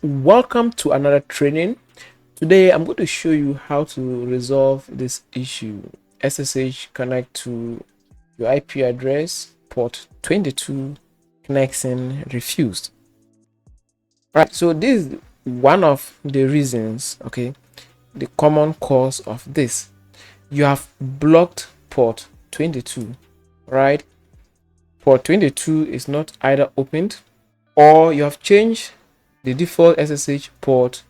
Welcome to another training. Today I'm going to show you how to resolve this issue. SSH connect to your IP address, port 22, connection refused. Right, so this is one of the reasons, okay, the common cause of this. You have blocked port 22, right? Port 22 is not either opened, or you have changed the default SSH port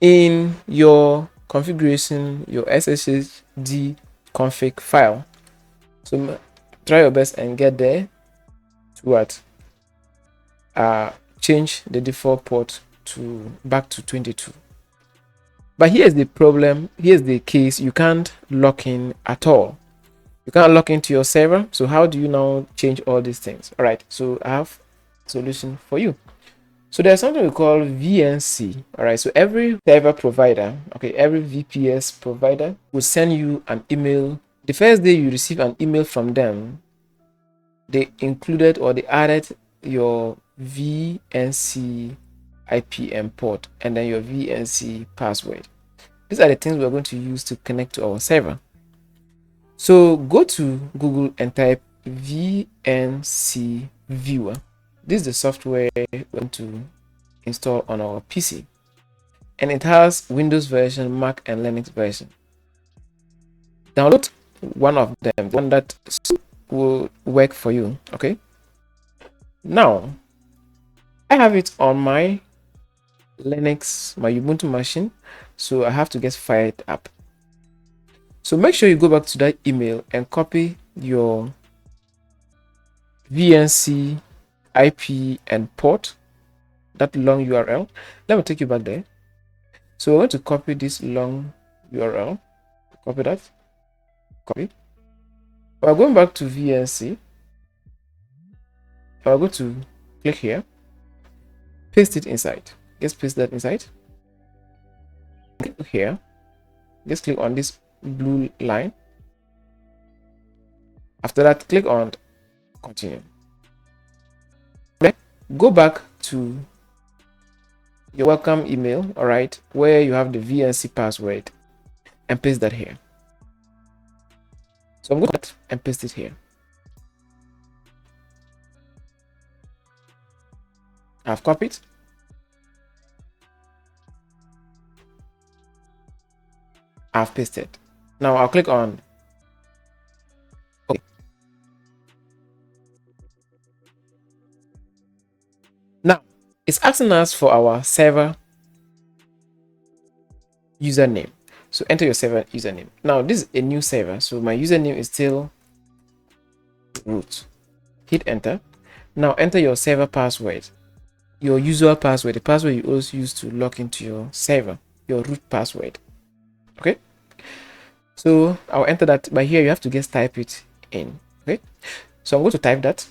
in your configuration, your SSHD config file. So try your best and get there to what? Change the default port to back to 22. But here's the problem. Here's the case. You can't log in at all. You can't log into your server. So how do you now change all these things? All right. So I have a solution for you. So there's something we call VNC. All right. So every server provider, okay, every VPS provider will send you an email. The first day you receive an email from them, they included or they added your VNC IPM port and then your VNC password. These are the things we're going to use to connect to our server. So go to Google and type VNC Viewer. This is the software we're going to install on our PC, and it has Windows version, Mac, and Linux version. Download one of them, one that will work for you. Okay. Now I have it on my Linux, my Ubuntu machine, so I have to get fired up. So make sure you go back to that email and copy your VNC IP and port, that long URL. Let me take you back there. So we're going to copy this long URL. Copy that. Copy. We're going back to VNC. We're going to click here. Paste it inside. Just paste that inside. Click here. Just click on this blue line. After that, click on continue. Then go back to your welcome email, all right, where you have the VNC password, and paste that here. So I'm going to and paste it here. I've copied. I've pasted. Now I'll click on OK. Now it's asking us for our server username. So enter your server username. Now this is a new server, so my username is still root. Hit enter. Now enter your server password, your usual password, the password you always use to log into your server, your root password. Okay. So I'll enter that, but here you have to just type it in. Okay. So I'm going to type that.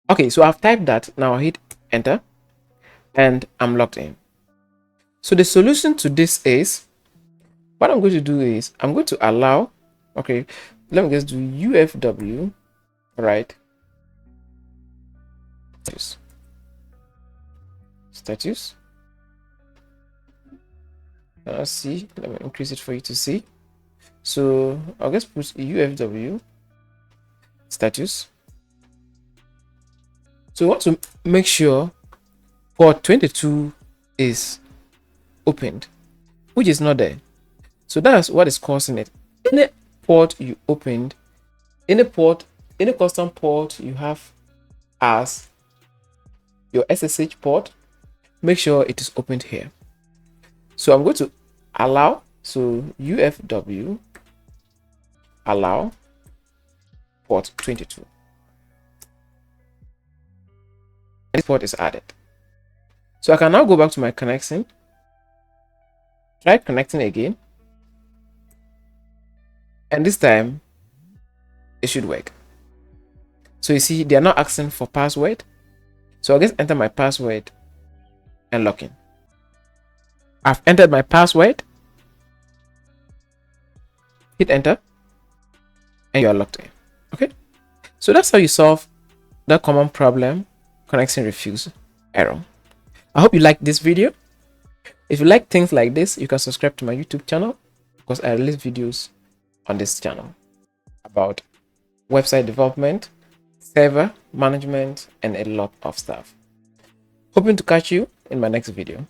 Okay, so I've typed that. Now I'll hit enter and I'm logged in. So the solution to this is, what I'm going to do is I'm going to allow, okay, let me just do UFW, right? Status. Let's see, let me increase it for you to see. So I'll just put UFW status. So we want to make sure port 22 is opened, which is not there. So that's what is causing it. Any port you opened, any custom port you have as your SSH port, make sure it is opened here. So I'm going to allow, so UFW allow port 22. This port is added. So I can now go back to my connection, try connecting again, and this time it should work. So you see, they are not asking for password. So I'll just enter my password and log in. I've entered my password, hit enter, and you are logged in. Okay, so that's how you solve that common problem, connection refuse error. I hope you liked this video. If you like things like this, you can subscribe to my YouTube channel because I release videos on this channel about website development, server management, and a lot of stuff. Hoping to catch you in my next video.